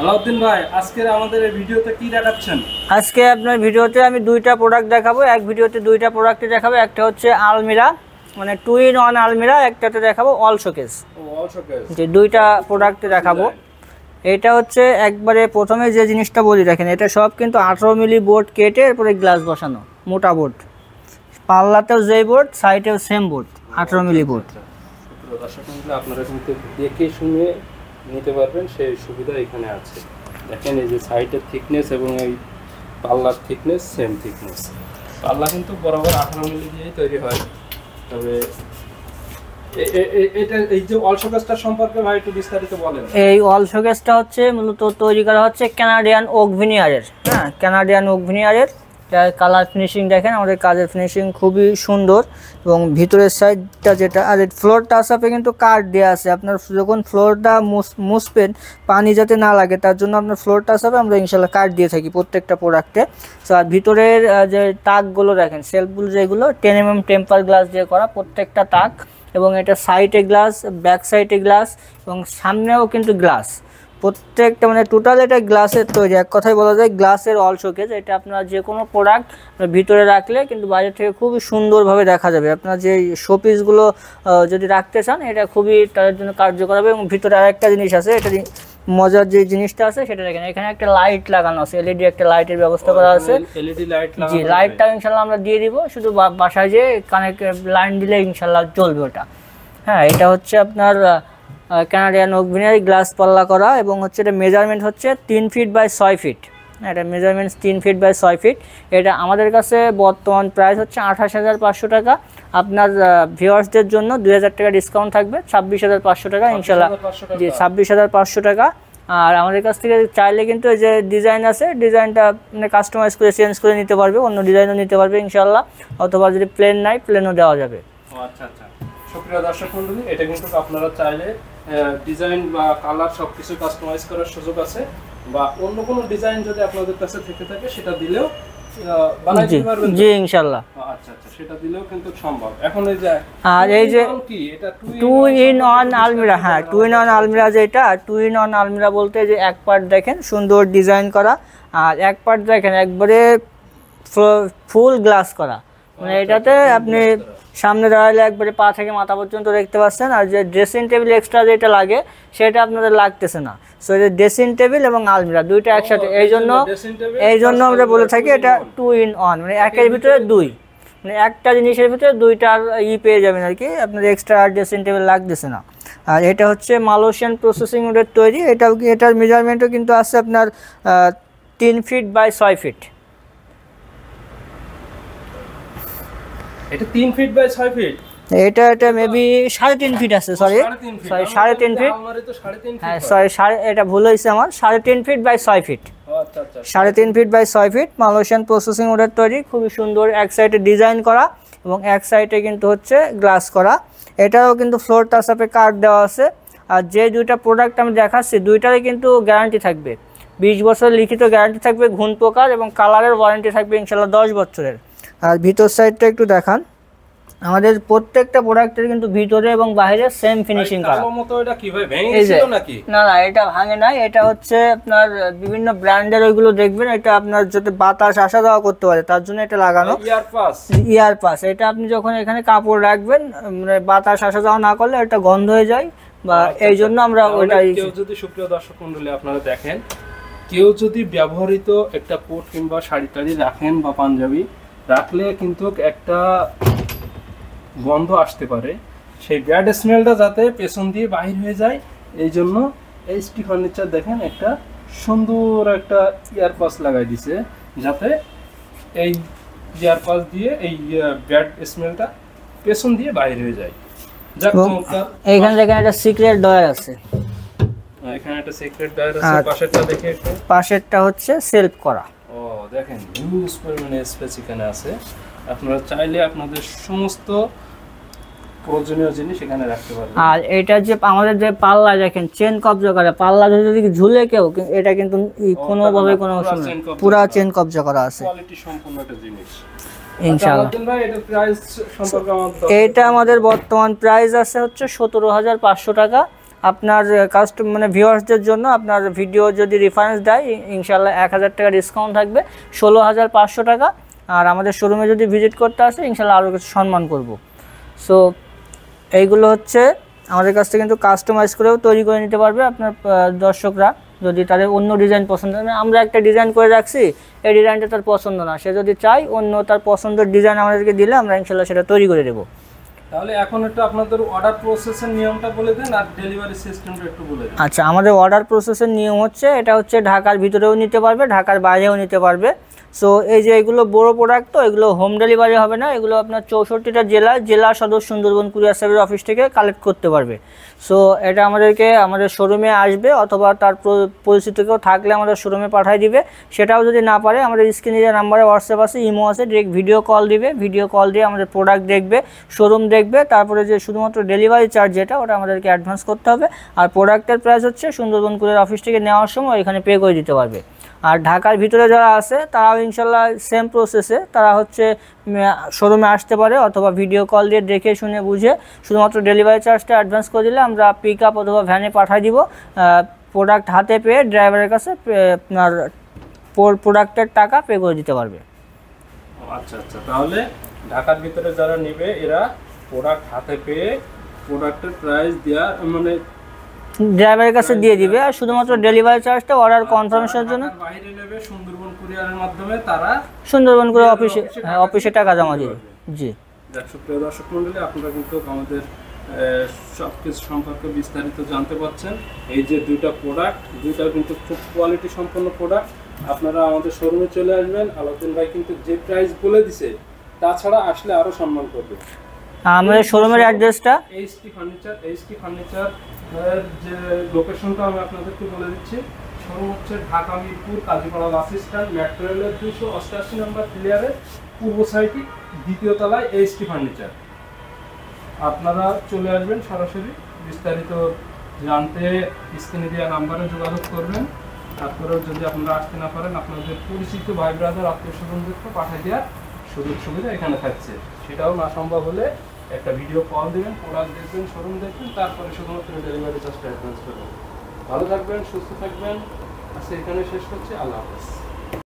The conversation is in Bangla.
আলাউদ্দিন ভাই, আজকে আমাদের এই ভিডিওতে কি দেখাচ্ছেন? আজকে আপনার ভিডিওতে আমি দুইটা প্রোডাক্ট দেখাবো। এক ভিডিওতে দুইটা প্রোডাক্ট দেখাবো। একটা হচ্ছে আলমিরা, মানে 2-in-1 আলমিরা, একটাতে দেখাবো অল শোকেস। অল শোকেস, যে দুইটা প্রোডাক্ট দেখাবো। এটা হচ্ছে একবারে প্রথমে যে জিনিসটা বলি, দেখেন এটা সব কিন্তু 18 মিলি বোর্ড কেটে এরপরে গ্লাস বসানো, মোটা বোর্ড। পাল্লাতেও যেই বোর্ড, সাইডেও সেম বোর্ড, 18 মিলি বোর্ড। দর্শক বন্ধুরা, আপনারা কিন্তু দেখে শুনে নিতে পারবেন, সেই সুবিধা এখানে আছে। দেখেন এই যে সাইডের থিকনেস এবং এই পাল্লার থিকনেস সেম থিকনেস। পাল্লা কিন্তু বরাবর 18 মিলি দিয়েই তৈরি হয়। তবে এটা এই যে অল শোকেসটার সম্পর্কে ভাই একটু বিস্তারিত বলেন। এই অল শোকেসটা হচ্ছে মূলত তৈরি করা হচ্ছে কানাডিয়ান ওক ভিনিয়ারের। হ্যাঁ, কানাডিয়ান ওক ভিনিয়ারের। কালার ফিনিশিং দেখেন, আমাদের কাজের ফিনিশিং খুবই সুন্দর। এবং ভিতরের সাইডটা যেটা, আর ফ্লোর টাচ আপে কিন্তু কার্ড দেওয়া আছে। আপনার যখন ফ্লোরটা মুছবেন পানি যাতে না লাগে, তার জন্য আপনার ফ্লোর টাচ আপে আমরা ইনশাল্লাহ কার্ড দিয়ে থাকি প্রত্যেকটা প্রোডাক্টে। তো আর ভিতরের যে তাকগুলো দেখেন, সেলফগুলো যেগুলো 10 mm টেম্পার গ্লাস দিয়ে করা প্রত্যেকটা তাক। এবং এটা সাইডে গ্লাস, ব্যাক সাইডে গ্লাস এবং সামনেও কিন্তু গ্লাস। প্রত্যেকটা মানে টোটাল এটা গ্লাসের তৈরি। এক কথায় বলা যায় গ্লাসের অল শোকেস। এটা আপনার যে কোনো প্রোডাক্ট ভিতরে রাখলে কিন্তু বাইরে থেকে খুবই সুন্দরভাবে দেখা যাবে। আপনার যে শোপিসগুলো যদি রাখতে চান, এটা খুবই তাদের জন্য কার্যকর হবে। এবং ভিতরে আরেকটা জিনিস আছে, এটা মজার যে জিনিসটা আছে সেটা দেখেন, এখানে একটা লাইট লাগানো আছে, এলইডি একটা লাইটের ব্যবস্থা করা আছে। এলইডি লাইট লাগানো, জি, লাইটটা ইনশাআল্লাহ আমরা দিয়ে দিব। শুধু বাসায় যে কানেক্ট লাইন দিলে ইনশাআল্লাহ চলবে ওটা। হ্যাঁ, এটা হচ্ছে আপনার কানাডিয়ান ওক ভিনিয়ার গ্লাস পাল্লা করা। এবং হচ্ছে এটা মেজারমেন্ট হচ্ছে 3 ফিট বাই 6 ফিট। এটা মেজারমেন্ট 3 ফিট বাই 6 ফিট। এটা আমাদের কাছে বর্তমান প্রাইস হচ্ছে 28,500 টাকা। আপনার ভিউয়ার্সদের জন্য 2,000 টাকা ডিসকাউন্ট থাকবে, 26,500 টাকা ইনশাল্লাহ। জি, 26,500 টাকা। আর আমাদের কাছ থেকে চাইলে কিন্তু এই যে ডিজাইন আছে, ডিজাইনটা মানে কাস্টমাইজ করে চেঞ্জ করে নিতে পারবে, অন্য ডিজাইনও নিতে পারবে ইনশাল্লাহ। অথবা যদি প্লেন নাই, প্লেনও দেওয়া যাবে। আচ্ছা আচ্ছা, সুপ্রিয় দর্শক মণ্ডলী, এটা কিন্তু আপনারা চাইলে ডিজাইন বা কালার সবকিছু কাস্টমাইজ করার সুযোগ আছে। বা অন্য কোনো ডিজাইন যদি আপনাদের কাছে থেকে থাকে সেটা দিলেও বানাই দিতে পারবেন। জি ইনশাআল্লাহ। আচ্ছা আচ্ছা, সেটা দিলেও কিন্তু সম্ভব। এখন এই যে আর এই যে কি এটা 2-in-1 আলমিরা, হ্যাঁ 2-in-1 আলমিরা, যেটা 2-in-1 আলমিরা বলতে যে এক পার্ট দেখেন সুন্দর ডিজাইন করা, আর এক পার্ট দেখেন একবারে ফুল গ্লাস করা। মানে এটাতে আপনি সামনে দাঁড়ালে একবারে পা থেকে মাথা পর্যন্ত দেখতে পাচ্ছেন। আর যে ড্রেসিং টেবিল এক্সট্রা যেটা লাগে সেটা আপনাদের লাগতেছে না। সো এটা ড্রেসিং টেবিল এবং আলমিরা দুইটা একসাথে, এই জন্য আমরা বলে থাকি এটা 2-in-1, মানে একের ভিতরে দুই, মানে একটা জিনিসের ভিতরে দুইটা পেয়ে যাবেন আর কি। আপনার এক্সট্রা ড্রেসিং টেবিল লাগতেছে না। আর এটা হচ্ছে মালয়েশিয়ান প্রসেসিং উডের তৈরি। এটার মেজারমেন্টও কিন্তু আছে আপনার 3 ফিট বাই 6 ফিট। এটা 3 ফিট বাই 6 ফিট। এটা মেবি 3.5 ফিট আছে। Sorry 3.5 feet. হ্যাঁ সরি, এটা ভুল হয়েছে আমার। 3.5 ফিট বাই 6 ফিট। আচ্ছা আচ্ছা, 3.5 feet by 6 feet Malaysian processing উডের তৈরি, খুবই সুন্দর। এক সাইডে ডিজাইন করা এবং এক সাইডে কিন্তু হচ্ছে গ্লাস করা। এটাও কিন্তু ফ্লোর টাচ আপে কার্ড দেওয়া আছে। আর যে দুইটা প্রোডাক্ট আমি দেখাচ্ছি, দুইটারই কিন্তু গ্যারান্টি থাকবে, 20 বছর লিখিত গ্যারান্টি থাকবে, ঘুণ পোকার এবং কালারের ওয়ারেন্টি থাকবে ইনশাল্লাহ 10 বছরের। আর ভিতর সাইডটা একটু দেখান, আমাদের প্রত্যেকটা প্রোডাক্টের কিন্তু ভিতরে এবং বাইরে সেম ফিনিশিং করা। কালো মতো এটা কি ভাই ভেঙেছিল নাকি? না না, এটা ভাঙে নাই। এটা হচ্ছে আপনার বিভিন্ন ব্র্যান্ডের, ওইগুলো দেখবেন এটা আপনার যাতে বাতাস আসা যাওয়া করতে পারে তার জন্য এটা লাগানো। ইয়ার পাস এটা আপনি যখন এখানে কাপড় রাখবেন, মানে বাতাস আসা যাওয়া না করলে এটা গন্ধ হয়ে যায়, বা এই জন্য আমরা ওটা। কেউ যদি, সুপ্রিয় দর্শক মণ্ডলী আপনারা দেখেন, কেউ যদি ব্যবহৃত একটা কোট কিংবা শাড়ি টাড়ি রাখেন বা পাঞ্জাবি রাখলে কিন্তু একটা গন্ধ আসতে পারে, সেই ব্যাড স্মেলটা যাতে পেছন দিয়ে বাইর হয়ে যায়, এই জন্য এইচটি ফার্নিচার দেখেন একটা সুন্দর একটা ইয়ারপাস লাগাই দিছে, যাতে এই ইয়ারপাস দিয়ে এই ব্যাড স্মেলটা পেছন দিয়ে বাইর হয়ে যায়। এইখানে দেখেন একটা সিক্রেট ডয়ার আছে, এখানে একটা সিক্রেট ডয়ার আছে। পাশেরটা দেখে একটু, পাশেরটা হচ্ছে সেলফ করা। ও দেখেন, হিউজ পরিমাণে স্পেস এখানে আছে। আপনারা চাইলে আপনাদের সমস্ত প্রয়োজনীয় জিনিস এখানে রাখতে পারবেন। আর এটা যে আমাদের যে পাল্লা দেখেন চেন কবজা করে, পাল্লা যদি ঝুলে কেউ, এটা কিন্তু কোনোভাবে কোনো পুরা চেন কবজা করা আছে, কোয়ালিটি সম্পূর্ণ একটা জিনিস ইনশাআল্লাহ। এটা প্রাইস সম্পর্কে এটা আমাদের বর্তমান প্রাইস আছে হচ্ছে 17,500 টাকা। আপনার মানে ভিউয়ার্সদের জন্য আপনার ভিডিও যদি রেফারেন্স দেয় ইনশাল্লাহ 1000 টাকা ডিসকাউন্ট থাকবে, 16,500 টাকা। আর আমাদের শোরুমে যদি ভিজিট করতে আসে ইনশাল্লাহ আরও কিছু সম্মান করব। সো এইগুলো হচ্ছে আমাদের কাছ থেকে কিন্তু কাস্টমাইজ করেও তৈরি করে নিতে পারবে আপনার দর্শকরা, যদি তাদের অন্য ডিজাইন পছন্দ হয়। আমরা একটা ডিজাইন করে রাখছি, এই ডিজাইনটা তার পছন্দ না, সে যদি চায় অন্য তার পছন্দের ডিজাইন আমাদেরকে দিলে আমরা ইনশাল্লাহ সেটা তৈরি করে দেবো। তাহলে এখন একটু আপনাদের অর্ডার প্রসেসের নিয়মটা বলে দেন আর ডেলিভারি সিস্টেমটা একটু বলে দেন। আচ্ছা, আমাদের অর্ডার প্রসেসের নিয়ম হচ্ছে, এটা হচ্ছে ঢাকার ভিতরেও নিতে পারবে, ঢাকার বাইরেও নিতে পারবে। সো এই যে এগুলো বড় প্রোডাক্ট, তো এগুলো হোম ডেলিভারি হবে না, এগুলো আপনার 64টা জেলা সদর সুন্দরবন কুরিয়ার সার্ভিস অফিস থেকে কালেক্ট করতে পারবে। সো এটা আমাদের শোরুমে আসবে, অথবা তার পরিচিত কেউ থাকলে আমাদের শোরুমে পাঠিয়ে দিবে। সেটাও যদি না পারে আমাদের স্ক্রিনে যে নাম্বারে হোয়াটসঅ্যাপ আছে, ইমো আছে, ডিরেক্ট ভিডিও কল দিবে, ভিডিও কল দিয়ে আমাদের প্রোডাক্ট দেখবে, শোরুম দেখবে, তারপরে যে শুধুমাত্র ডেলিভারি চার্জ যেটা ওটা আমাদেরকে অ্যাডভান্স করতে হবে। আর প্রোডাক্টের প্রাইস হচ্ছে সুন্দরবন কুরিয়ার অফিস থেকে নেওয়ার সময় এখানে পে করে দিতে পারবে। আর ঢাকার ভিতরে যারা আছে তারাও ইনশাল্লাহ সেম প্রসেসে তারা হচ্ছে শোরুমে আসতে পারে, অথবা ভিডিও কল দিয়ে দেখে শুনে বুঝে শুধুমাত্র ডেলিভারি চার্জটা অ্যাডভান্স করে দিলে আমরা পিক আপ অথবা ভ্যানে পাঠিয়ে দিব। প্রোডাক্ট হাতে পেয়ে ড্রাইভারের কাছে আপনার প্রোডাক্টের টাকা পে করে দিতে পারবে। আচ্ছা আচ্ছা, তাহলে ঢাকার ভিতরে যারা নেবে এরা প্রোডাক্ট হাতে পেয়ে প্রোডাক্টের প্রাইস দেওয়া মানে ড্রাইভারের কাছে দিয়ে দিবে, আর শুধুমাত্র ডেলিভারি চার্জটা অর্ডার কনফার্মেশনের জন্য বাইরে নেবে সুন্দরবন কুরিয়ারের মাধ্যমে তারা সুন্দরবন করে অফিসে টাকা জমা দিবে। জি দর্শক মন্ডলী, আপনারা কিন্তু আমাদের সব কিছু সম্পর্কে বিস্তারিত জানতে পারছেন। এই যে দুইটা প্রোডাক্ট, দুইটা কিন্তু খুব কোয়ালিটি সম্পন্ন প্রোডাক্ট। আপনারা আমাদের শোরুমে চলে আসবেন। আলাউদ্দিন ভাই কিন্তু যে প্রাইস বলে দিছে তাছাড়া আসলে আরো সম্মান করবে। আমাদের শোরুমের অ্যাড্রেসটা এইচটি ফার্নিচার যে লোকেশনটা আমি আপনাদেরকে বলে দিচ্ছি। শোরুম হচ্ছে Dhaka Mirpur Kazipara bus stand, metro রেলের 288 নম্বর ক্লিয়ারের পূর্ব সাইডে দ্বিতীয় তলায় এইচটি ফার্নিচার। আপনারা চলে আসবেন সরাসরি, বিস্তারিত জানতে স্ক্রিনে দেওয়া নাম্বারে যোগাযোগ করবেন। তারপরেও যদি আপনারা আসতে না পারেন আপনাদের পরিচিত ভাই ব্রাদার আত্মীয় স্বজনদেরকে পাঠিয়ে দেওয়ার সুযোগ সুবিধা এখানে থাকছে। সেটাও না সম্ভব হলে একটা ভিডিও কল দেবেন, প্রোডাক্ট দেখবেন, শোরুম দেখবেন, তারপরে শুধুমাত্র ডেলিভারি চার্জটা অ্যাডভান্স করবেন। ভালো থাকবেন, সুস্থ থাকবেন। আজকে এখানে শেষ করছি। আল্লাহ হাফেজ।